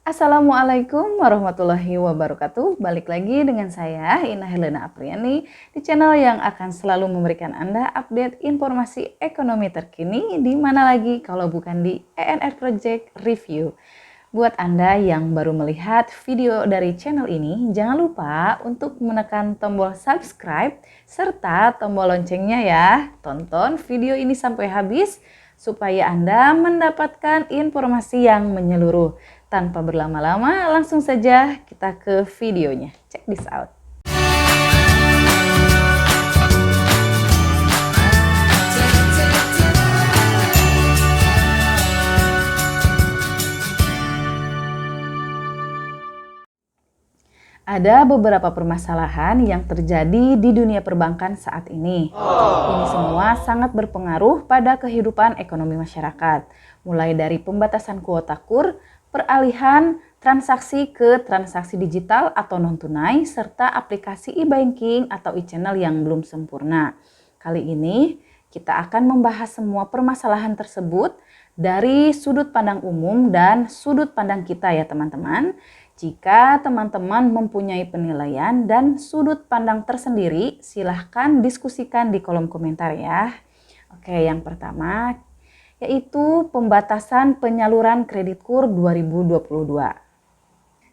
Assalamualaikum warahmatullahi wabarakatuh. Balik lagi dengan saya, Ina Helena Apriani, di channel yang akan selalu memberikan Anda update informasi ekonomi terkini, di mana lagi kalau bukan di ENR Project Review. Buat Anda yang baru melihat video dari channel ini, jangan lupa untuk menekan tombol subscribe serta tombol loncengnya ya. Tonton video ini sampai habis supaya Anda mendapatkan informasi yang menyeluruh. Tanpa berlama-lama, langsung saja kita ke videonya. Check this out. Ada beberapa permasalahan yang terjadi di dunia perbankan saat ini. Ini semua sangat berpengaruh pada kehidupan ekonomi masyarakat, mulai dari pembatasan kuota KUR, peralihan transaksi ke transaksi digital atau non-tunai, serta aplikasi e-banking atau e-channel yang belum sempurna. Kali ini kita akan membahas semua permasalahan tersebut dari sudut pandang umum dan sudut pandang kita ya teman-teman. Jika teman-teman mempunyai penilaian dan sudut pandang tersendiri, silahkan diskusikan di kolom komentar ya. Oke, yang pertama yaitu pembatasan penyaluran kredit KUR 2022.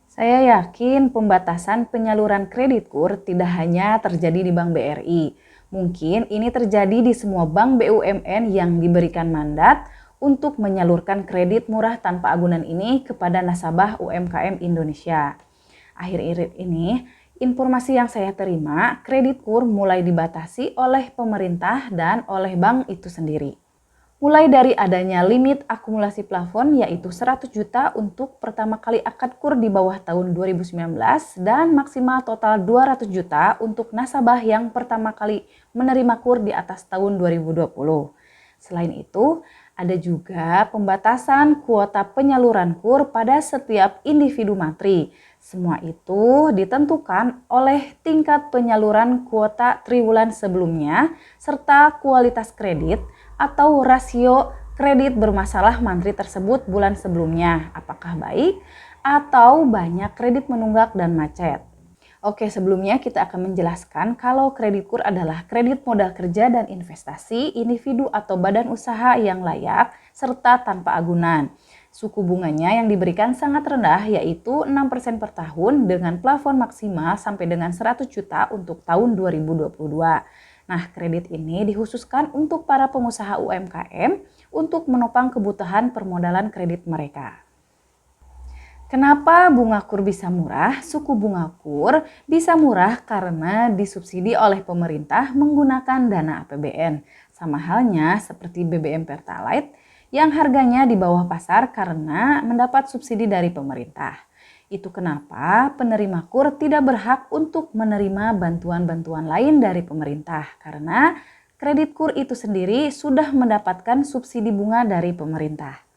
Saya yakin pembatasan penyaluran kredit KUR tidak hanya terjadi di Bank BRI. Mungkin ini terjadi di semua bank BUMN yang diberikan mandat untuk menyalurkan kredit murah tanpa agunan ini kepada nasabah UMKM Indonesia. Akhir-akhir ini, informasi yang saya terima, kredit KUR mulai dibatasi oleh pemerintah dan oleh bank itu sendiri. Mulai dari adanya limit akumulasi plafon yaitu 100 juta untuk pertama kali akad KUR di bawah tahun 2019 dan maksimal total 200 juta untuk nasabah yang pertama kali menerima KUR di atas tahun 2020. Selain itu, ada juga pembatasan kuota penyaluran KUR pada setiap individu matri. Semua itu ditentukan oleh tingkat penyaluran kuota triwulan sebelumnya serta kualitas kredit atau rasio kredit bermasalah mantri tersebut bulan sebelumnya. Apakah baik atau banyak kredit menunggak dan macet. Oke, sebelumnya kita akan menjelaskan kalau kredit KUR adalah kredit modal kerja dan investasi individu atau badan usaha yang layak serta tanpa agunan. Suku bunganya yang diberikan sangat rendah yaitu 6% per tahun dengan plafon maksimal sampai dengan 100 juta untuk tahun 2022. Nah, kredit ini dikhususkan untuk para pengusaha UMKM untuk menopang kebutuhan permodalan kredit mereka. Kenapa bunga KUR bisa murah? Suku bunga KUR bisa murah karena disubsidi oleh pemerintah menggunakan dana APBN. Sama halnya seperti BBM Pertalite yang harganya di bawah pasar karena mendapat subsidi dari pemerintah. Itu kenapa penerima KUR tidak berhak untuk menerima bantuan-bantuan lain dari pemerintah karena kredit KUR itu sendiri sudah mendapatkan subsidi bunga dari pemerintah.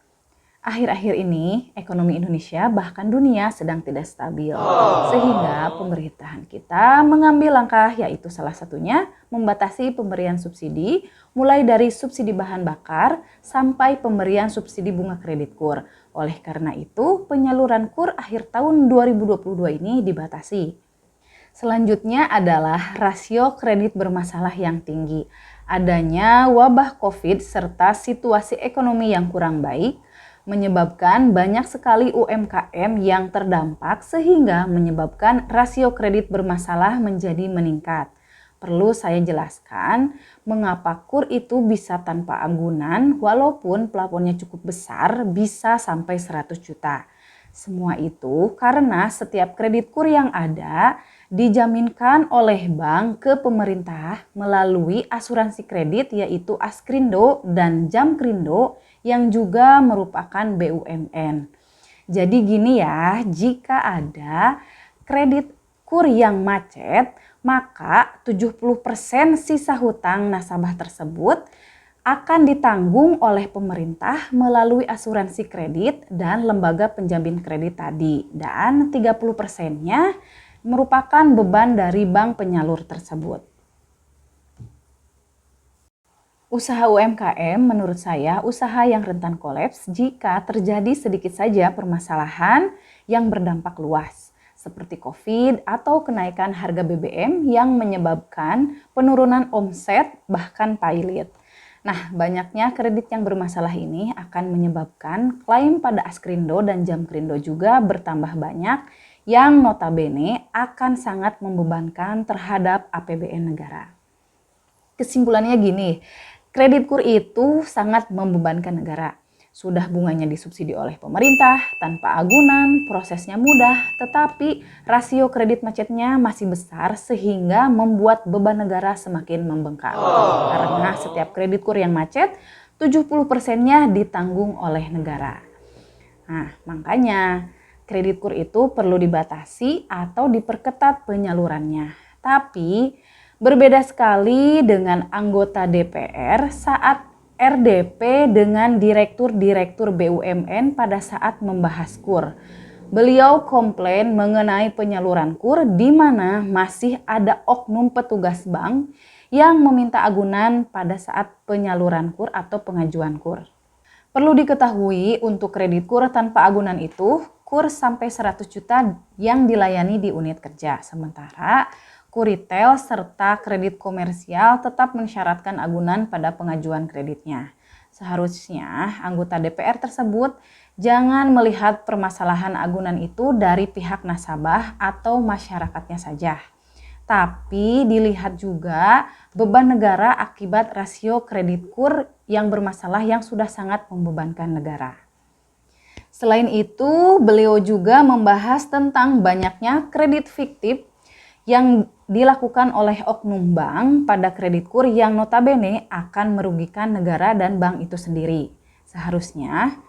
Akhir-akhir ini, ekonomi Indonesia bahkan dunia sedang tidak stabil. Sehingga pemerintahan kita mengambil langkah yaitu salah satunya membatasi pemberian subsidi mulai dari subsidi bahan bakar sampai pemberian subsidi bunga kredit KUR. Oleh karena itu, penyaluran KUR akhir tahun 2022 ini dibatasi. Selanjutnya adalah rasio kredit bermasalah yang tinggi. Adanya wabah COVID serta situasi ekonomi yang kurang baik menyebabkan banyak sekali UMKM yang terdampak sehingga menyebabkan rasio kredit bermasalah menjadi meningkat. Perlu saya jelaskan mengapa KUR itu bisa tanpa agunan walaupun plafonnya cukup besar bisa sampai 100 juta. Semua itu karena setiap kredit KUR yang ada dijaminkan oleh bank ke pemerintah melalui asuransi kredit yaitu Askrindo dan Jamkrindo yang juga merupakan BUMN. Jadi gini ya, jika ada kredit KUR yang macet, maka 70% sisa hutang nasabah tersebut akan ditanggung oleh pemerintah melalui asuransi kredit dan lembaga penjamin kredit tadi. Dan 30%-nya merupakan beban dari bank penyalur tersebut. Usaha UMKM menurut saya usaha yang rentan kolaps jika terjadi sedikit saja permasalahan yang berdampak luas, seperti COVID atau kenaikan harga BBM yang menyebabkan penurunan omset bahkan pailit. Nah, banyaknya kredit yang bermasalah ini akan menyebabkan klaim pada Askrindo dan Jamkrindo juga bertambah banyak yang notabene akan sangat membebankan terhadap APBN negara. Kesimpulannya gini, kredit KUR itu sangat membebankan negara. Sudah bunganya disubsidi oleh pemerintah, tanpa agunan, prosesnya mudah, tetapi rasio kredit macetnya masih besar sehingga membuat beban negara semakin membengkak. Karena setiap kredit KUR yang macet, 70%-nya ditanggung oleh negara. Nah, makanya kredit KUR itu perlu dibatasi atau diperketat penyalurannya. Tapi berbeda sekali dengan anggota DPR saat RDP dengan direktur-direktur BUMN pada saat membahas KUR. Beliau komplain mengenai penyaluran KUR di mana masih ada oknum petugas bank yang meminta agunan pada saat penyaluran KUR atau pengajuan KUR. Perlu diketahui untuk kredit KUR tanpa agunan itu, KUR sampai 100 juta yang dilayani di unit kerja. Sementara KUR retail serta kredit komersial tetap mensyaratkan agunan pada pengajuan kreditnya. Seharusnya anggota DPR tersebut jangan melihat permasalahan agunan itu dari pihak nasabah atau masyarakatnya saja. Tapi dilihat juga beban negara akibat rasio kredit KUR yang bermasalah yang sudah sangat membebankan negara. Selain itu, beliau juga membahas tentang banyaknya kredit fiktif yang dilakukan oleh oknum bank pada kredit KUR yang notabene akan merugikan negara dan bank itu sendiri. Seharusnya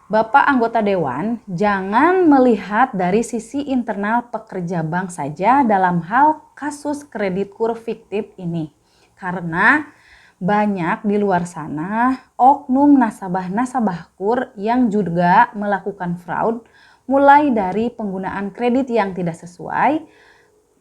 Bapak anggota Dewan jangan melihat dari sisi internal pekerja bank saja dalam hal kasus kredit KUR fiktif ini. Karena banyak di luar sana oknum nasabah-nasabah KUR yang juga melakukan fraud, mulai dari penggunaan kredit yang tidak sesuai,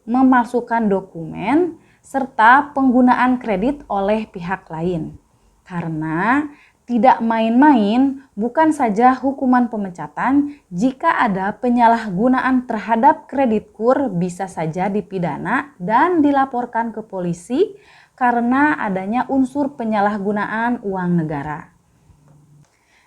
memalsukan dokumen, serta penggunaan kredit oleh pihak lain. Karena tidak main-main, bukan saja hukuman pemecatan, jika ada penyalahgunaan terhadap kredit KUR bisa saja dipidana dan dilaporkan ke polisi karena adanya unsur penyalahgunaan uang negara.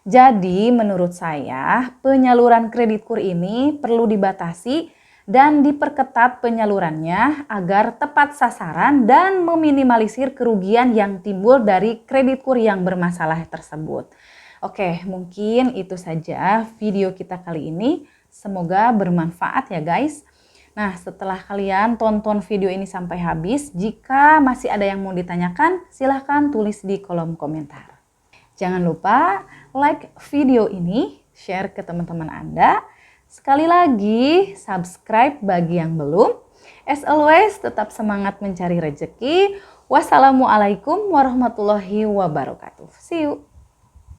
Jadi menurut saya penyaluran kredit KUR ini perlu dibatasi dan diperketat penyalurannya agar tepat sasaran dan meminimalisir kerugian yang timbul dari kredit KUR yang bermasalah tersebut. Oke, mungkin itu saja video kita kali ini. Semoga bermanfaat ya guys. Nah, setelah kalian tonton video ini sampai habis, jika masih ada yang mau ditanyakan, silahkan tulis di kolom komentar. Jangan lupa like video ini, share ke teman-teman Anda. Sekali lagi, subscribe bagi yang belum. As always, tetap semangat mencari rezeki. Wassalamualaikum warahmatullahi wabarakatuh. See you.